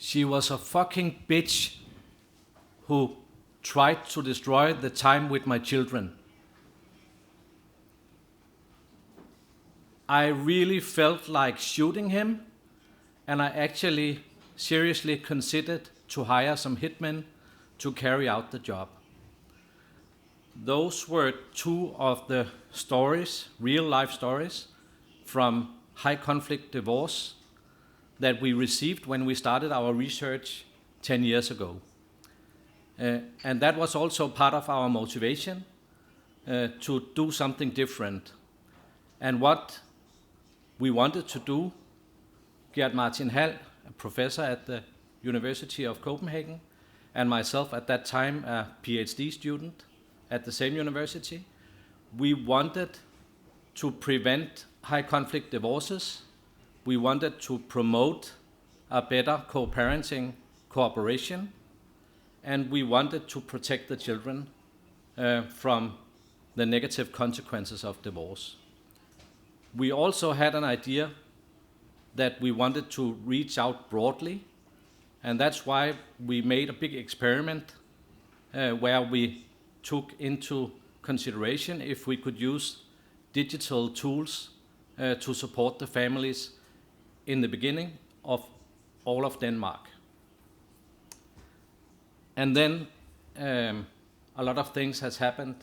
She was a fucking bitch who tried to destroy the time with my children. I really felt like shooting him, and I actually seriously considered to hire some hitmen to carry out the job. Those were two of the stories, real life stories, from high conflict divorce that we received when we started our research 10 years ago. And that was also part of our motivation to do something different. And what we wanted to do, Gert Martin Hald, a professor at the University of Copenhagen, and myself at that time, a PhD student at the same university, we wanted to prevent high conflict divorces. We wanted to promote a better co-parenting cooperation, and we wanted to protect the children from the negative consequences of divorce. We also had an idea that we wanted to reach out broadly, and that's why we made a big experiment where we took into consideration if we could use digital tools to support the families in the beginning of all of Denmark. And then a lot of things has happened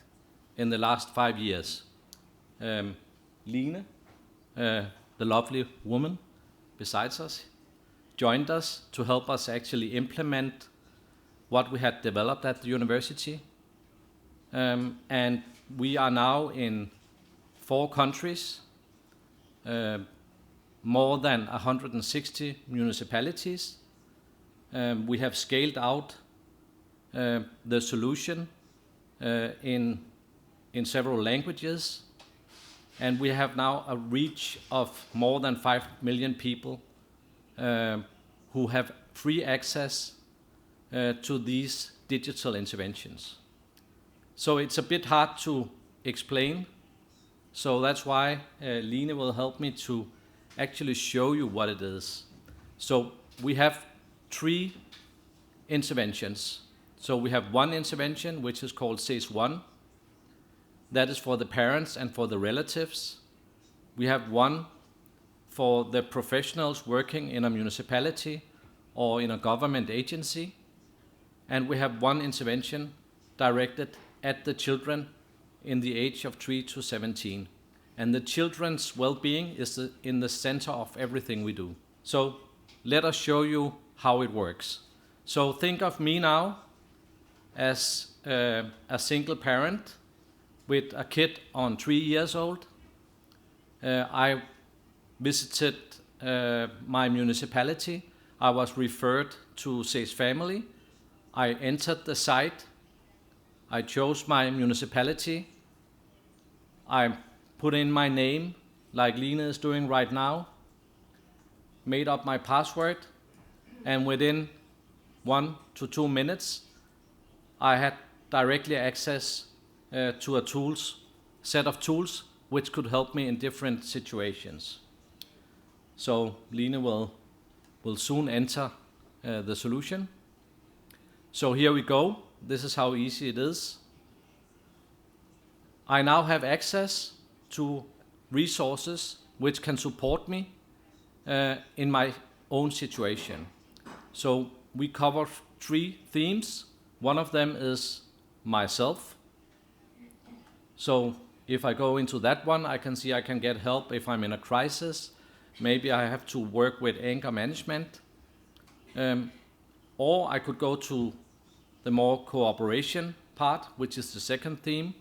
in the last 5 years. Line, the lovely woman besides us, joined us to help us actually implement what we had developed at the university. And we are now in 4 countries, more than 160 municipalities. We have scaled out the solution in several languages, and we have now a reach of more than 5 million people who have free access to these digital interventions. So it's a bit hard to explain, so that's why Line will help me to actually show you what it is. So we have 3 interventions. So we have one intervention which is called SES 1. That is for the parents and for the relatives. We have one for the professionals working in a municipality or in a government agency. And we have one intervention directed at the children in the age of 3 to 17. And the children's well-being is in the center of everything we do. So let us show you how it works. So think of me now as a single parent with a kid on 3 years old. I visited my municipality. I was referred to SES Family. I entered the site. I chose my municipality. I put in my name, like Line is doing right now, made up my password, and within 1 to 2 minutes, I had directly access to a set of tools which could help me in different situations. So Line will soon enter the solution. So here we go. This is how easy it is. I now have access to resources which can support me in my own situation. So we cover 3 themes. One of them is myself. So if I go into that one, I can see I can get help if I'm in a crisis. Maybe I have to work with anger management. Or I could go to the more cooperation part, which is the second theme,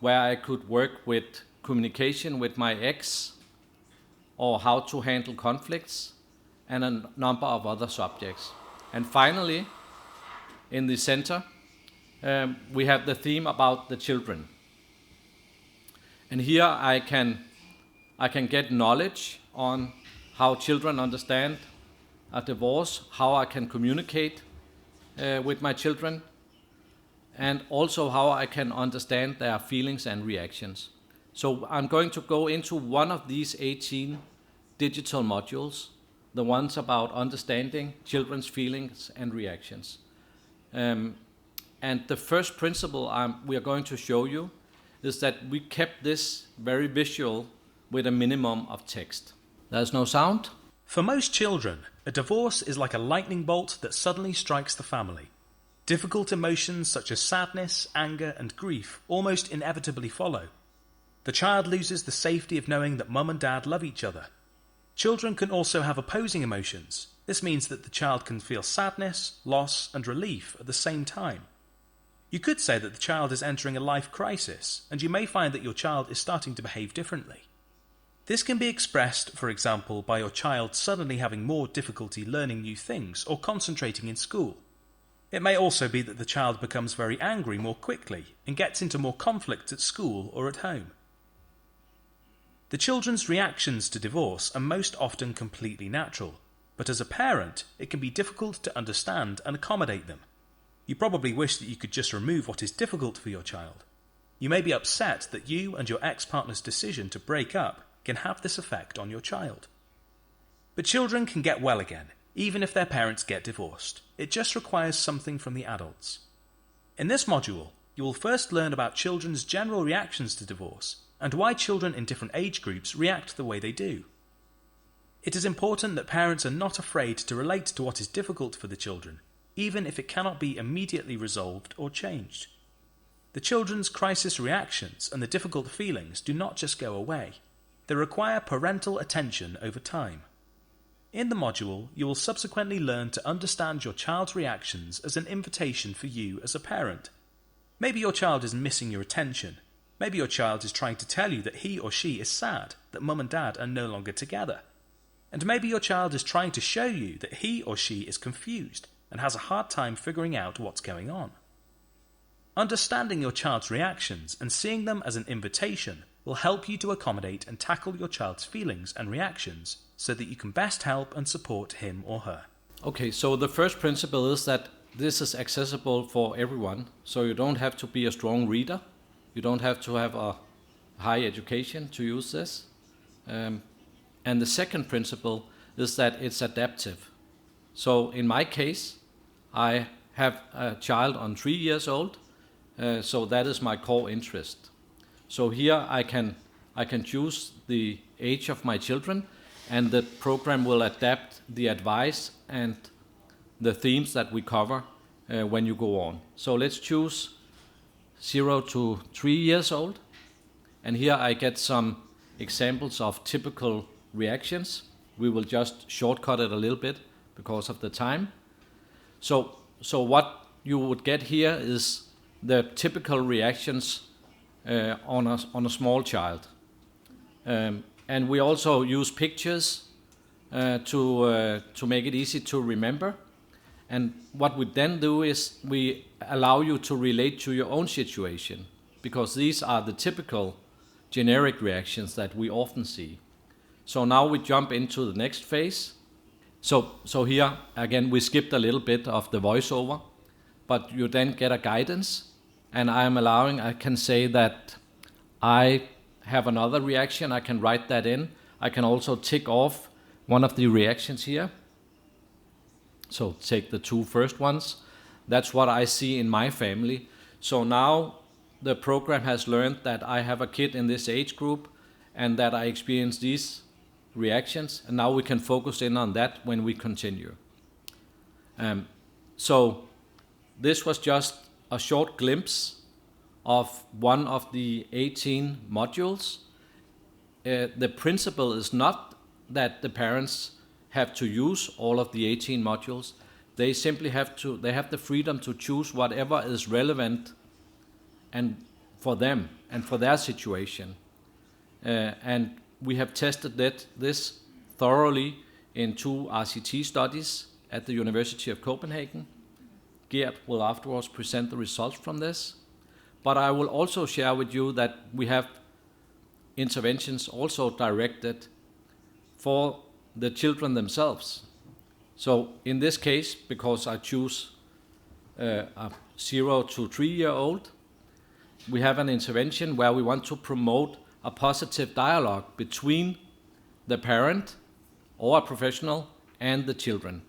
where I could work with communication with my ex, or how to handle conflicts, and a number of other subjects. And finally, in the center, we have the theme about the children. And here I can get knowledge on how children understand a divorce, how I can communicate with my children, and also how I can understand their feelings and reactions. So I'm going to go into one of these 18 digital modules the ones about understanding children's feelings and reactions. And the first principle we are going to show you is that we kept this very visual with a minimum of text. There's no sound. For most children, a divorce is like a lightning bolt that suddenly strikes the family. Difficult emotions such as sadness, anger, and grief almost inevitably follow. The child loses the safety of knowing that mum and dad love each other. Children can also have opposing emotions. This means that the child can feel sadness, loss, and relief at the same time. You could say that the child is entering a life crisis, and you may find that your child is starting to behave differently. This can be expressed, for example, by your child suddenly having more difficulty learning new things or concentrating in school. It may also be that the child becomes very angry more quickly and gets into more conflict at school or at home. The children's reactions to divorce are most often completely natural, but as a parent, it can be difficult to understand and accommodate them. You probably wish that you could just remove what is difficult for your child. You may be upset that you and your ex-partner's decision to break up can have this effect on your child. But children can get well again, even if their parents get divorced. It just requires something from the adults. In this module, you will first learn about children's general reactions to divorce and why children in different age groups react the way they do. It is important that parents are not afraid to relate to what is difficult for the children, even if it cannot be immediately resolved or changed. The children's crisis reactions and the difficult feelings do not just go away. They require parental attention over time. In the module, you will subsequently learn to understand your child's reactions as an invitation for you as a parent. Maybe your child is missing your attention. Maybe your child is trying to tell you that he or she is sad, that mum and dad are no longer together. And maybe your child is trying to show you that he or she is confused and has a hard time figuring out what's going on. Understanding your child's reactions and seeing them as an invitation will help you to accommodate and tackle your child's feelings and reactions so that you can best help and support him or her. Okay, so the first principle is that this is accessible for everyone, so you don't have to be a strong reader. You don't have to have a high education to use this. And the second principle is that it's adaptive. So in my case, I have a child on 3 years old, so that is my core interest. So here I can choose the age of my children, and the program will adapt the advice and the themes that we cover when you go on. So let's choose 0 to 3 years old, and here I get some examples of typical reactions. We will just shortcut it a little bit because of the time. So what you would get here is the typical reactions on a small child. And we also use pictures to make it easy to remember. And what we then do is we allow you to relate to your own situation, because these are the typical generic reactions that we often see. So now we jump into the next phase. So here, again, we skipped a little bit of the voiceover, but you then get a guidance, and I can say that I have another reaction, I can write that in. I can also tick off one of the reactions here. So take the 2 first ones. That's what I see in my family. So now the program has learned that I have a kid in this age group and that I experience these reactions, and now we can focus in on that when we continue. So this was just a short glimpse of one of the 18 modules. The principle is not that the parents have to use all of the 18 modules. They simply have the freedom to choose whatever is relevant and for them and for their situation. And we have tested this thoroughly in 2 RCT studies at the University of Copenhagen. Gert will afterwards present the results from this. But I will also share with you that we have interventions also directed for the children themselves. So in this case, because I choose a 0 to 3 year old, we have an intervention where we want to promote a positive dialogue between the parent or a professional and the children.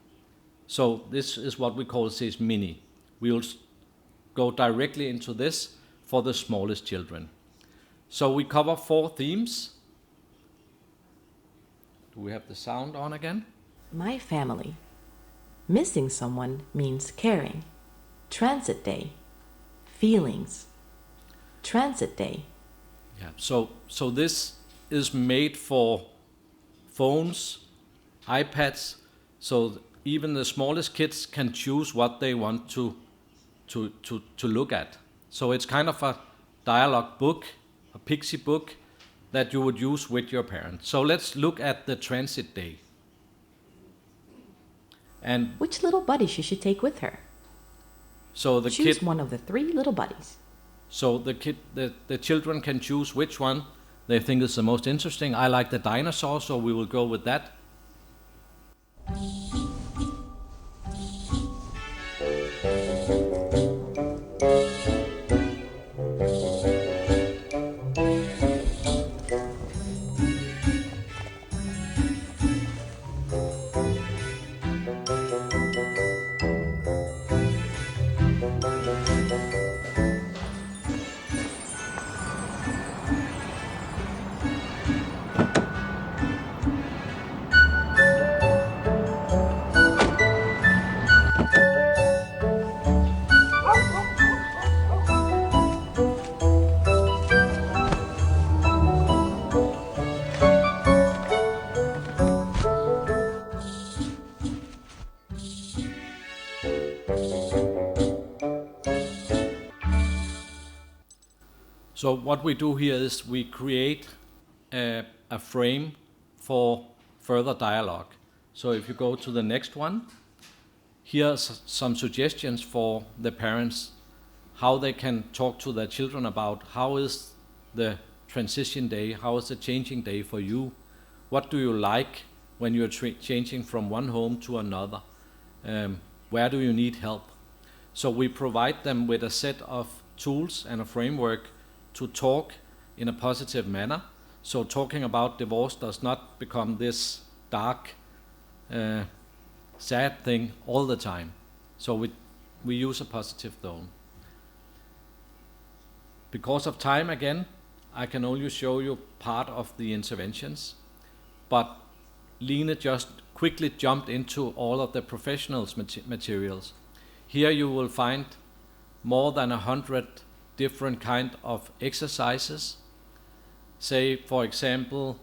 So this is what we call says mini. We will go directly into this for the smallest children. So we cover 4 themes. Do we have the sound on again? My family. Missing someone means caring. Transit day. Feelings. Transit day. Yeah. So this is made for phones, iPads, so even the smallest kids can choose what they want to look at. So it's kind of a dialogue book, a pixie book that you would use with your parents. So let's look at the transit day. And which little buddy she should take with her? So the choose one of the 3 little buddies. So the children can choose which one they think is the most interesting. I like the dinosaur, so we will go with that. So what we do here is we create a frame for further dialogue. So if you go to the next one, here's some suggestions for the parents, how they can talk to their children about how is the transition day, how is the changing day for you, what do you like when you're changing from one home to another, where do you need help. So we provide them with a set of tools and a framework to talk in a positive manner. So talking about divorce does not become this dark, sad thing all the time. So we use a positive tone. Because of time again, I can only show you part of the interventions, but Line just quickly jumped into all of the professionals' materials. Here you will find more than 100 different kind of exercises. Say, for example,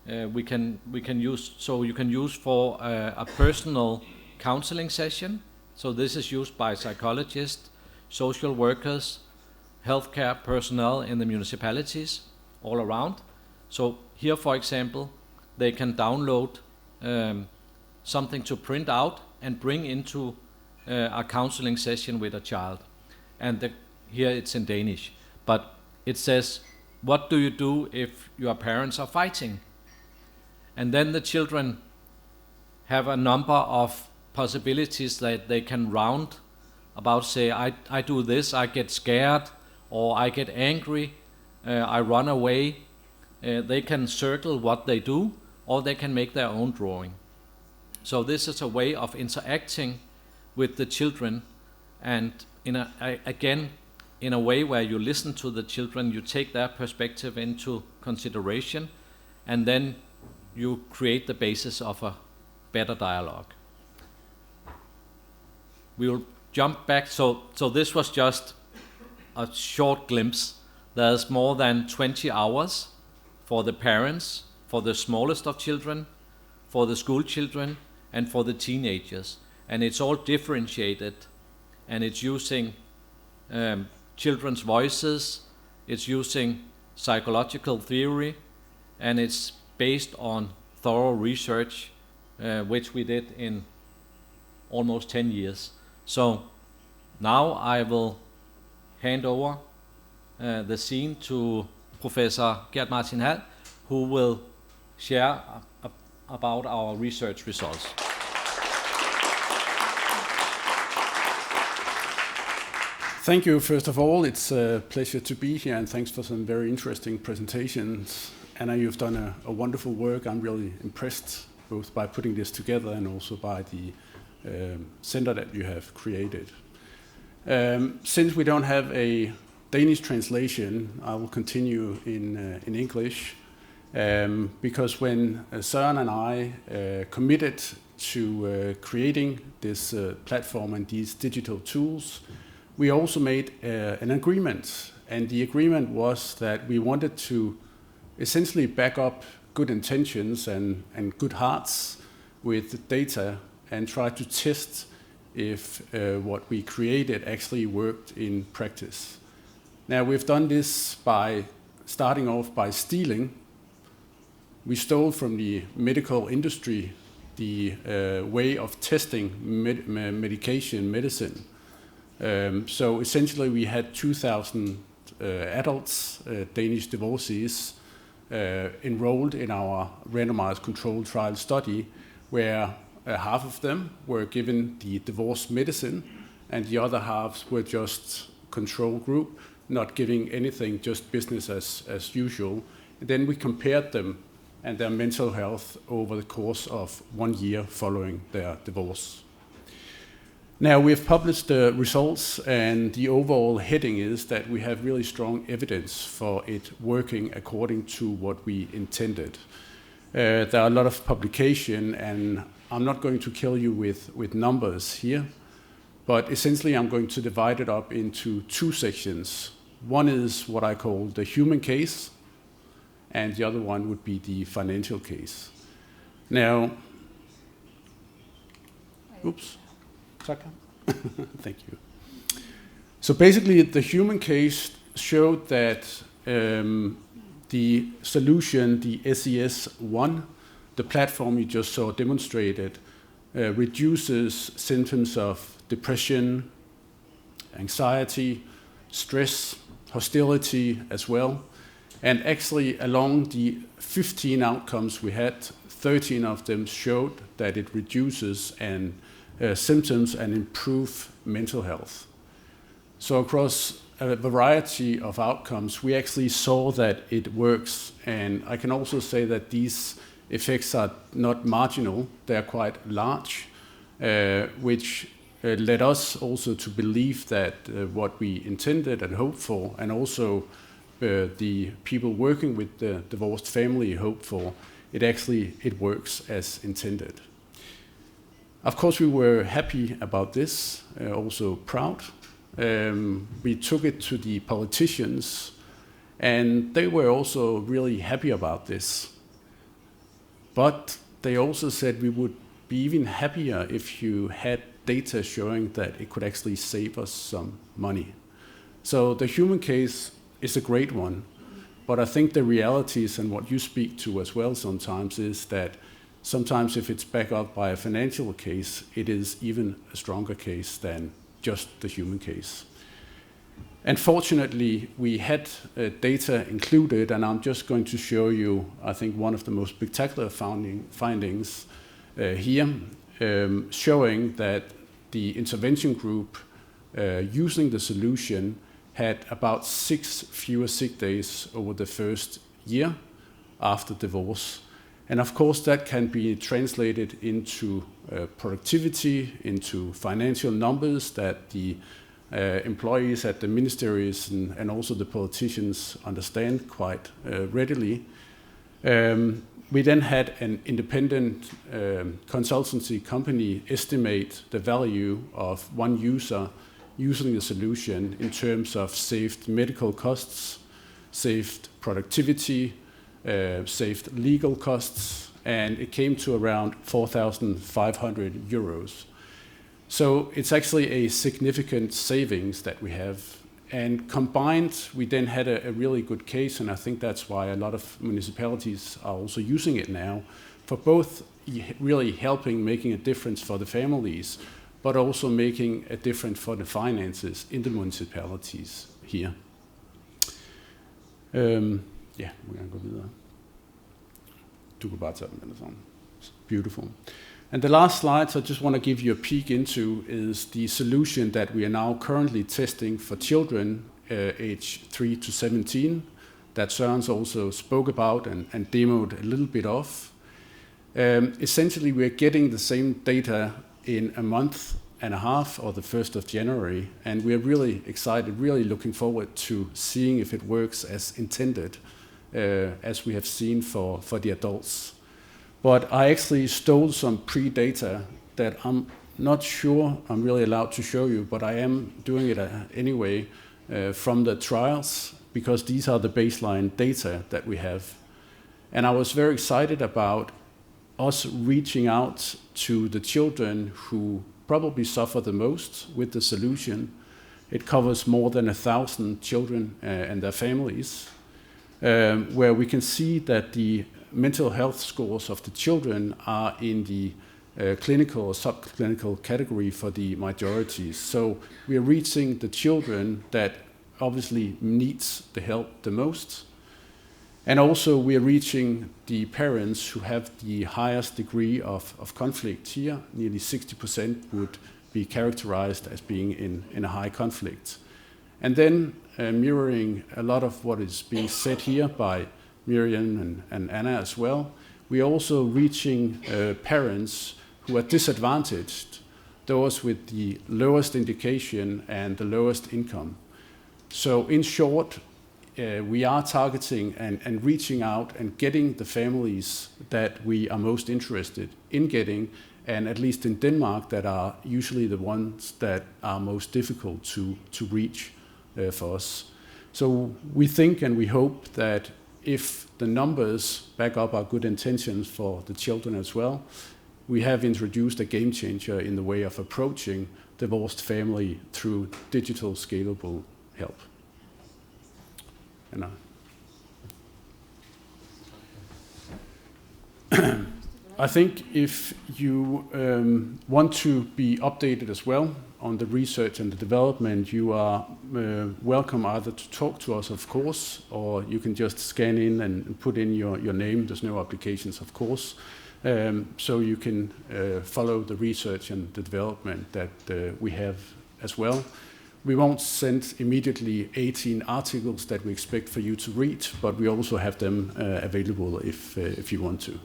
we can use, so you can use for a personal counseling session. So this is used by psychologists, social workers, healthcare personnel in the municipalities all around. So here, for example, they can download something to print out and bring into a counseling session with a child. And here it's in Danish, but it says, what do you do if your parents are fighting? And then the children have a number of possibilities that they can round about, say, I do this, I get scared, or I get angry, I run away. They can circle what they do, or they can make their own drawing. So this is a way of interacting with the children, and again, in a way where you listen to the children, you take their perspective into consideration, and then you create the basis of a better dialogue. We will jump back. So this was just a short glimpse. There's more than 20 hours for the parents, for the smallest of children, for the school children, and for the teenagers. And it's all differentiated, and it's using children's voices, it's using psychological theory, and it's based on thorough research, which we did in almost 10 years. So now I will hand over the scene to Professor Gert Martin Hald, who will share about our research results. Thank you, first of all. It's a pleasure to be here, and thanks for some very interesting presentations. Anna, you've done a wonderful work. I'm really impressed both by putting this together and also by the center that you have created. Since we don't have a Danish translation, I will continue in English, because when Soren and I committed to creating this platform and these digital tools, we also made an agreement. And the agreement was that we wanted to essentially back up good intentions and good hearts with data and try to test if what we created actually worked in practice. Now, we've done this by starting off by stealing. We stole from the medical industry the way of testing medicine. So essentially we had 2,000 adults, Danish divorcees, enrolled in our randomized controlled trial study, where half of them were given the divorce medicine and the other halves were just control group, not giving anything, just business as usual. And then we compared them and their mental health over the course of 1 year following their divorce. Now, we've published the results, and the overall heading is that we have really strong evidence for it working according to what we intended. There are a lot of publication, and I'm not going to kill you with numbers here, but essentially I'm going to divide it up into two sections. One is what I call the human case, and the other one would be the financial case. Now, oops. Thank you. So basically, the human case showed that the solution, the SES1, the platform you just saw demonstrated, reduces symptoms of depression, anxiety, stress, hostility as well. And actually, along the 15 outcomes we had, 13 of them showed that it reduces symptoms and improve mental health. So across a variety of outcomes, we actually saw that it works. And I can also say that these effects are not marginal, they're quite large, which led us also to believe that what we intended and hoped for, and also the people working with the divorced family hoped for, it works as intended. Of course, we were happy about this, also proud. We took it to the politicians, and they were also really happy about this. But they also said we would be even happier if you had data showing that it could actually save us some money. So the human case is a great one, but I think the realities and what you speak to as well sometimes is that sometimes if it's backed up by a financial case, it is even a stronger case than just the human case. And fortunately, we had data included, and I'm just going to show you, I think, one of the most spectacular findings here, showing that the intervention group using the solution had about 6 fewer sick days over the first year after divorce. And of course, that can be translated into productivity, into financial numbers that the employees at the ministries and also the politicians understand quite readily. We then had an independent consultancy company estimate the value of one user using the solution in terms of saved medical costs, saved productivity, saved legal costs, and it came to around 4,500 euros. So it's actually a significant savings that we have. And combined, we then had a really good case, and I think that's why a lot of municipalities are also using it now, for both really helping, making a difference for the families, but also making a difference for the finances in the municipalities here. Yeah, we're going to go videre. Du kan bare tage dem eller sådan. Beautiful. And the last slides I just want to give you a peek into is the solution that we are now currently testing for children age 3 to 17 that Søren also spoke about and demoed a little bit of. Essentially, we're getting the same data in a month and a half, or the 1st of January, and we're really excited, really looking forward to seeing if it works as intended, as we have seen for the adults. But I actually stole some pre-data that I'm not sure I'm really allowed to show you, but I am doing it anyway from the trials, because these are the baseline data that we have. And I was very excited about us reaching out to the children who probably suffer the most with the solution. It covers more than 1,000 children and their families, where we can see that the mental health scores of the children are in the clinical or subclinical category for the majorities. So we are reaching the children that obviously needs the help the most. And also we are reaching the parents who have the highest degree of conflict here. Nearly 60% would be characterized as being in a high conflict. And then mirroring a lot of what is being said here by Miriam and Anna as well, we are also reaching parents who are disadvantaged, those with the lowest indication and the lowest income. So in short, we are targeting and reaching out and getting the families that we are most interested in getting, and at least in Denmark, that are usually the ones that are most difficult to reach for us. So we think and we hope that if the numbers back up our good intentions for the children as well, we have introduced a game changer in the way of approaching divorced family through digital scalable help. And I think if you want to be updated as well on the research and the development, you are welcome either to talk to us, of course, or you can just scan in and put in your name. There's no applications, of course. So you can follow the research and the development that we have as well. We won't send immediately 18 articles that we expect for you to read, but we also have them available if you want to.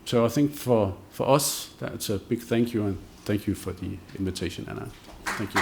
So I think for us, that's a big thank you, and thank you for the invitation, Anna. Thank you.